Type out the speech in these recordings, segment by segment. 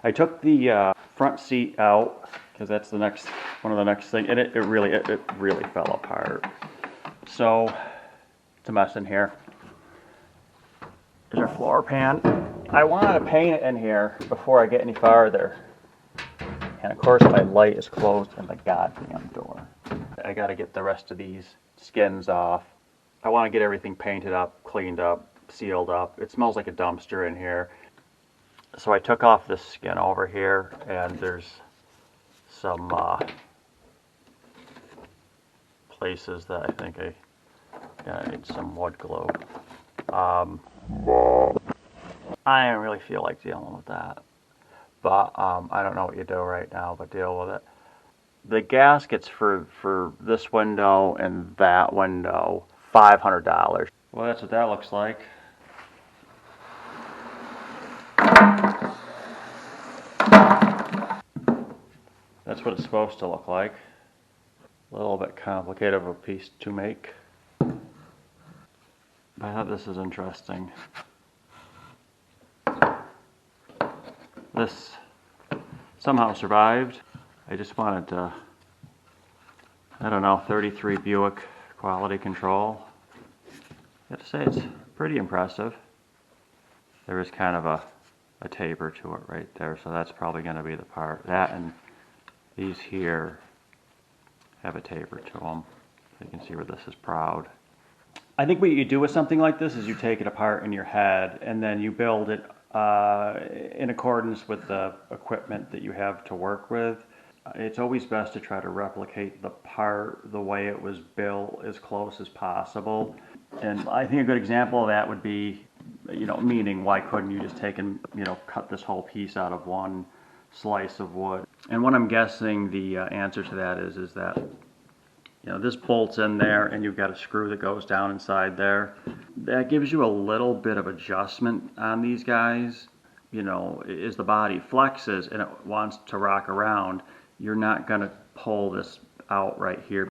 I took the front seat out because that's the next one of the next thing, and it really fell apart. So it's a mess in here. There's our floor pan. I wanted to paint it in here before I get any farther. And of course my light is closed in the goddamn door. I gotta get the rest of these skins off. I want to get everything painted up, cleaned up, sealed up. It smells like a dumpster in here. So I took off this skin over here, and there's some places that I think I need some wood glue. I don't really feel like dealing with that, but I don't know what you do right now, but deal with it. The gaskets for this window and that window, $500. Well, that's what that looks like. That's what it's supposed to look like. A little bit complicated of a piece to make. I thought this is interesting. This somehow survived. I just wanted to, I don't know, 33 Buick quality control. I have to say it's pretty impressive. There is kind of a taper to it right there, so that's probably going to be the part. That and these here have a taper to them. You can see where this is proud. I think what you do with something like this is you take it apart in your head and then you build it in accordance with the equipment that you have to work with. It's always best to try to replicate the part the way it was built as close as possible. And I think a good example of that would be, meaning why couldn't you just take and, cut this whole piece out of one slice of wood? And what I'm guessing the answer to that is that, this bolt's in there and you've got a screw that goes down inside there. That gives you a little bit of adjustment on these guys. As the body flexes and it wants to rock around, you're not going to pull this out right here.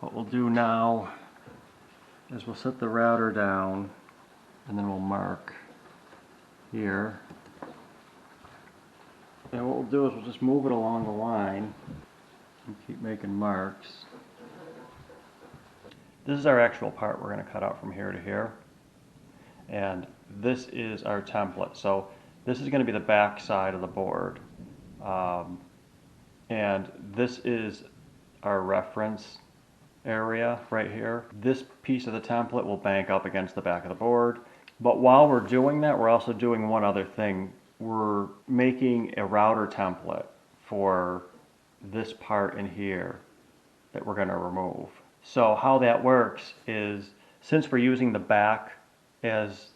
What we'll do now is we'll set the router down and then we'll mark here. And what we'll do is we'll just move it along the line and keep making marks. This is our actual part we're going to cut out from here to here. And this is our template. So this is going to be the back side of the board. And this is our reference area right here. This piece of the template will bank up against the back of the board. But while we're doing that, we're also doing one other thing. We're making a router template for this part in here that we're going to remove. So how that works is, since we're using the back as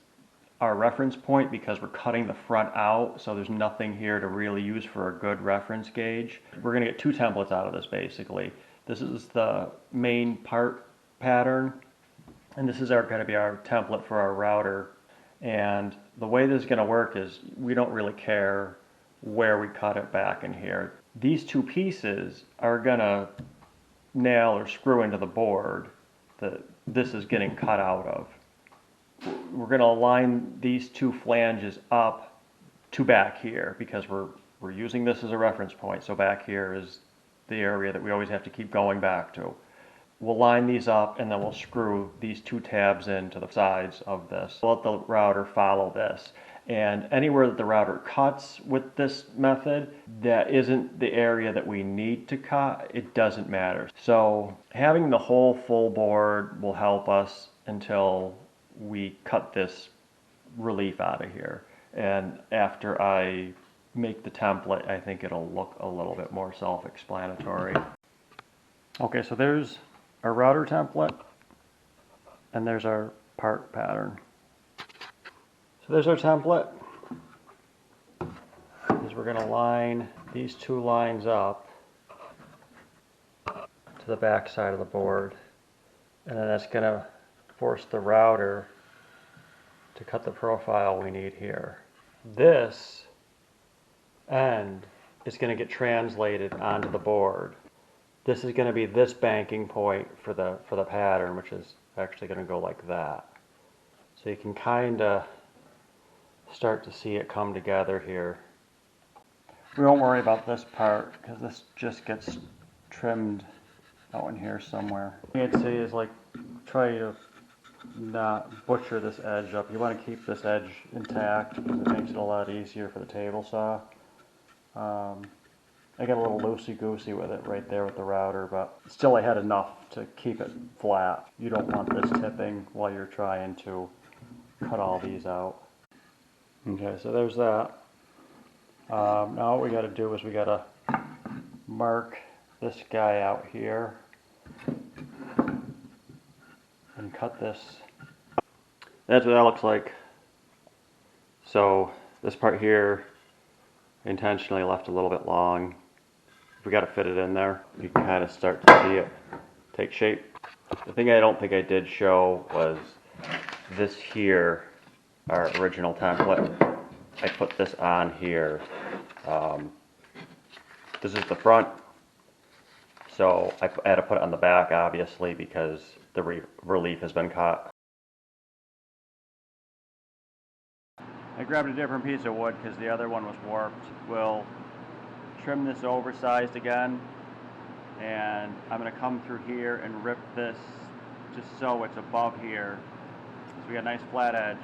our reference point because we're cutting the front out, so there's nothing here to really use for a good reference gauge, we're going to get two templates out of this basically. This is the main part pattern, and this is going to be our template for our router. And the way this is going to work is we don't really care where we cut it back in here. These two pieces are going to nail or screw into the board that this is getting cut out of. We're going to align these two flanges up to back here because we're using this as a reference point. So back here is the area that we always have to keep going back to. We'll line these up and then we'll screw these two tabs into the sides of this. We'll let the router follow this. And anywhere that the router cuts with this method, that isn't the area that we need to cut, it doesn't matter. So having the whole full board will help us until we cut this relief out of here. And after I make the template, I think it'll look a little bit more self-explanatory. Okay, so there's our router template and there's our part pattern. So there's our template. Is we're going to line these two lines up to the back side of the board, and then that's going to force the router to cut the profile we need here. This end is going to get translated onto the board. This is going to be this banking point for the pattern, which is actually going to go like that. So you can kind of start to see it come together here. We won't worry about this part because this just gets trimmed out in here somewhere. What I'd say is like try to not butcher this edge up. You want to keep this edge intact because it makes it a lot easier for the table saw. I got a little loosey-goosey with it right there with the router, but still I had enough to keep it flat. You don't want this tipping while you're trying to cut all these out. Okay, so there's that. Now what we got to do is we got to mark this guy out here and cut this. That's what that looks like. So this part here intentionally left a little bit long. We got to fit it in there. You can kind of start to see it take shape. The thing I don't think I did show was this here, our original template. I put this on here. This is the front, so I had to put it on the back obviously because the relief has been cut. I grabbed a different piece of wood because the other one was warped. We'll trim this oversized again, and I'm going to come through here and rip this just so it's above here. So we got a nice flat edge.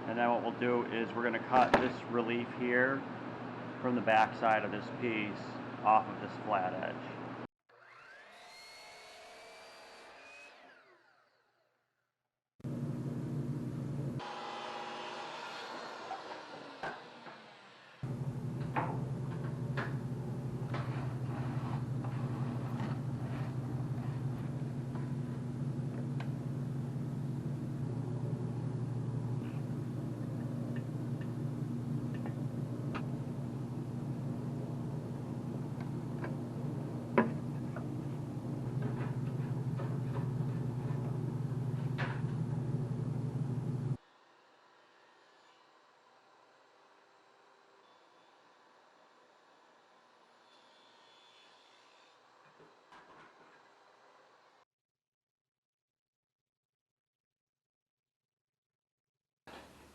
And then what we'll do is we're going to cut this relief here from the back side of this piece off of this flat edge.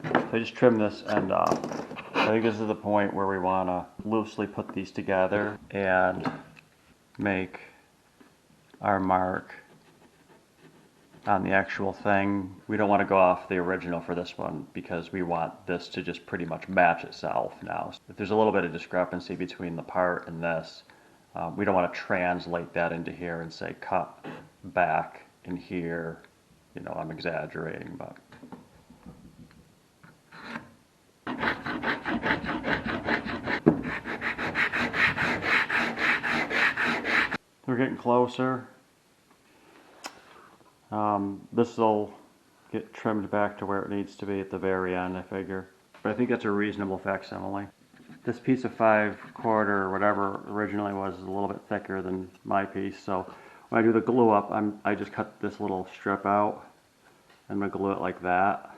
So I just trim this end off. I think this is the point where we want to loosely put these together and make our mark on the actual thing. We don't want to go off the original for this one because we want this to just pretty much match itself now. If there's a little bit of discrepancy between the part and this, we don't want to translate that into here and say cut back in here. You know, I'm exaggerating, but we're getting closer. This will get trimmed back to where it needs to be at the very end, I figure. But I think that's a reasonable facsimile. This piece of 5/4 or whatever originally was a little bit thicker than my piece, so when I do the glue up, I just cut this little strip out. I'm going to glue it like that.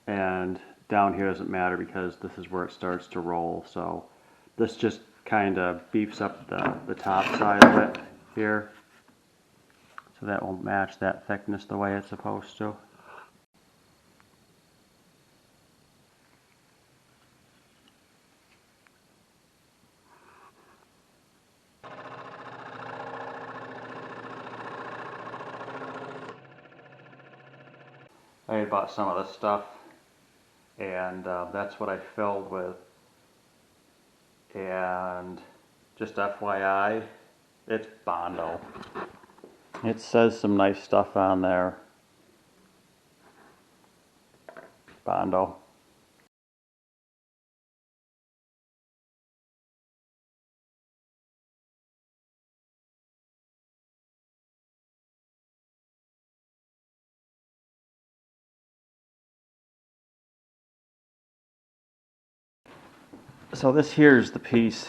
And down here doesn't matter because this is where it starts to roll, so this just kind of beefs up the top side of it here, so that will match that thickness the way it's supposed to. I had bought some of this stuff, and that's what I filled with. And just FYI, it's Bondo. It says some nice stuff on there. Bondo. So this here's the piece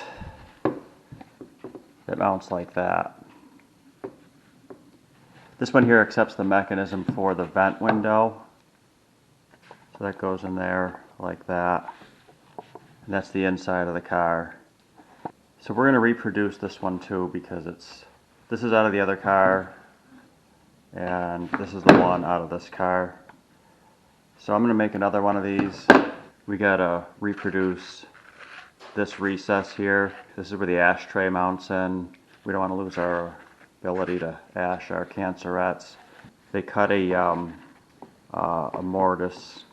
that mounts like that. This one here accepts the mechanism for the vent window. So that goes in there like that. And that's the inside of the car. So we're going to reproduce this one too, because this is out of the other car and this is the one out of this car. So I'm going to make another one of these. We got to reproduce this recess here. This is where the ashtray mounts in. We don't want to lose our ability to ash our cancerettes. They cut a mortise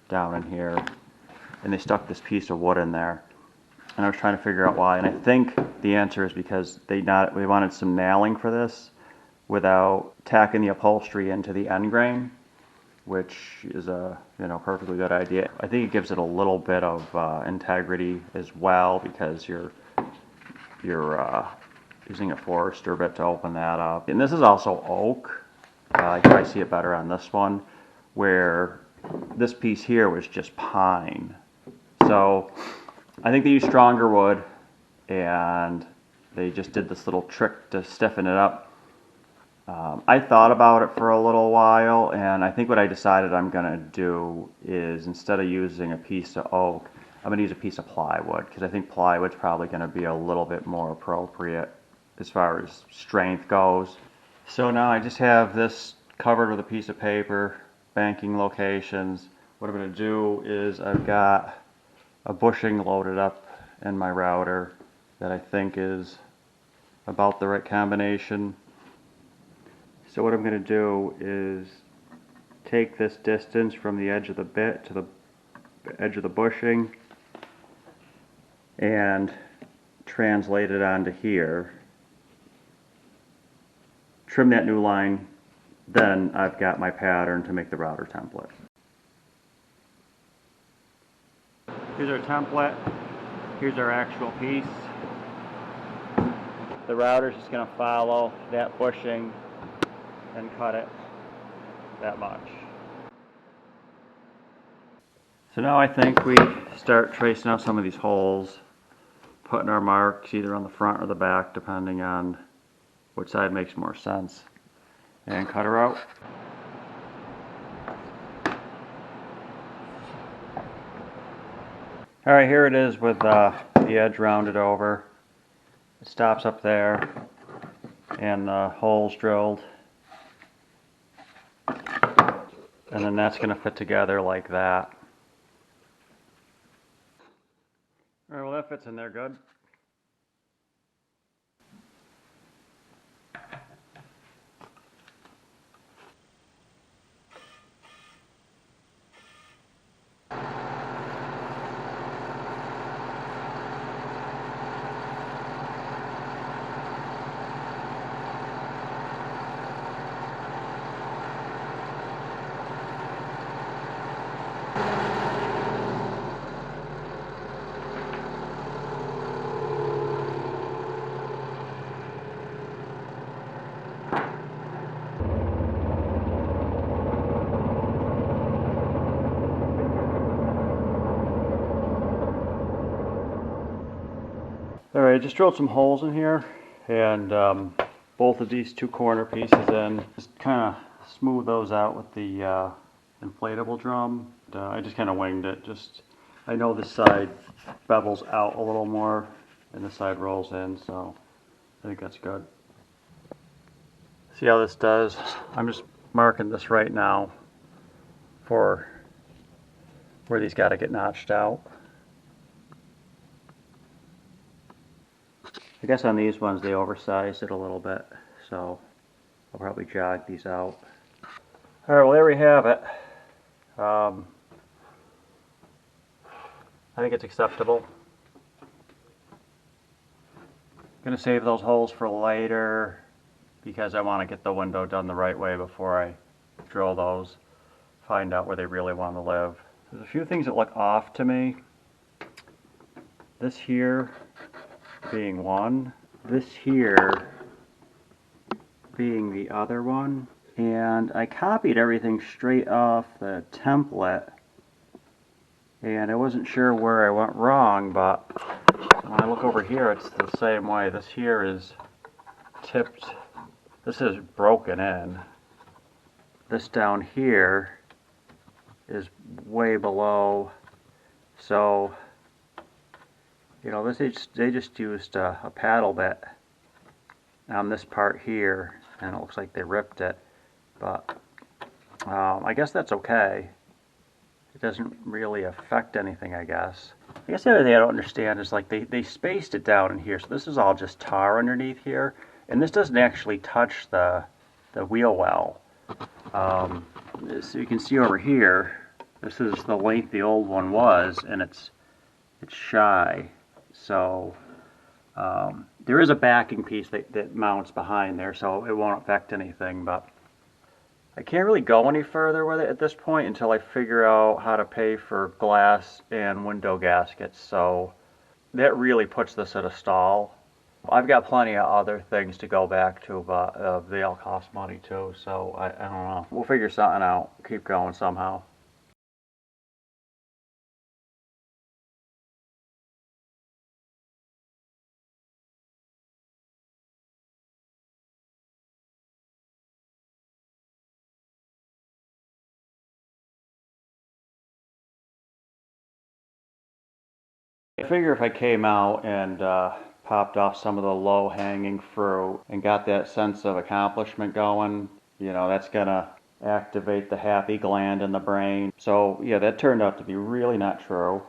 down in here and they stuck this piece of wood in there. And I was trying to figure out why, and I think the answer is because we wanted some nailing for this without tacking the upholstery into the end grain, which is a perfectly good idea. I think it gives it a little bit of integrity as well, because you're using a Forester bit to open that up. And this is also oak. You can probably see it better on this one, where this piece here was just pine. So I think they used stronger wood, and they just did this little trick to stiffen it up. I thought about it for a little while, and I think what I decided I'm going to do is, instead of using a piece of oak, I'm going to use a piece of plywood, because I think plywood's probably going to be a little bit more appropriate as far as strength goes. So now I just have this covered with a piece of paper, banking locations. What I'm going to do is I've got a bushing loaded up in my router that I think is about the right combination. So what I'm going to do is take this distance from the edge of the bit to the edge of the bushing and translate it onto here. Trim that new line, then I've got my pattern to make the router template. Here's our template. Here's our actual piece. The router's just going to follow that bushing and cut it that much. So now I think we start tracing out some of these holes, putting our marks either on the front or the back, depending on which side makes more sense, and cut her out. Alright, here it is with the edge rounded over. It stops up there and the holes drilled. And then that's going to fit together like that. Alright, well that fits in there good. Alright, just drilled some holes in here and bolted these two corner pieces in. Just kind of smooth those out with the inflatable drum. I just kind of winged it. I know this side bevels out a little more and this side rolls in, so I think that's good. See how this does? I'm just marking this right now for where these got to get notched out. I guess on these ones they oversized it a little bit, so I'll probably jog these out. Alright, well there we have it. I think it's acceptable. I'm going to save those holes for later because I want to get the window done the right way before I drill those, find out where they really want to live. There's a few things that look off to me. This here being one, this here being the other one, and I copied everything straight off the template And I wasn't sure where I went wrong, but when I look over here, it's the same way. This here is tipped, this is broken in. This down here is way below, so, you know, they just used a paddle bit on this part here, and it looks like they ripped it, but I guess that's okay. It doesn't really affect anything, I guess. I guess the other thing I don't understand is like they spaced it down in here, so this is all just tar underneath here, and this doesn't actually touch the wheel well. So you can see over here, this is the length the old one was, and it's shy. So there is a backing piece that mounts behind there, so it won't affect anything, but I can't really go any further with it at this point until I figure out how to pay for glass and window gaskets, so that really puts this at a stall. I've got plenty of other things to go back to, but they all cost money too, so I don't know. We'll figure something out. Keep going somehow. I figure if I came out and popped off some of the low-hanging fruit and got that sense of accomplishment going, you know, that's gonna activate the happy gland in the brain. So yeah, that turned out to be really not true.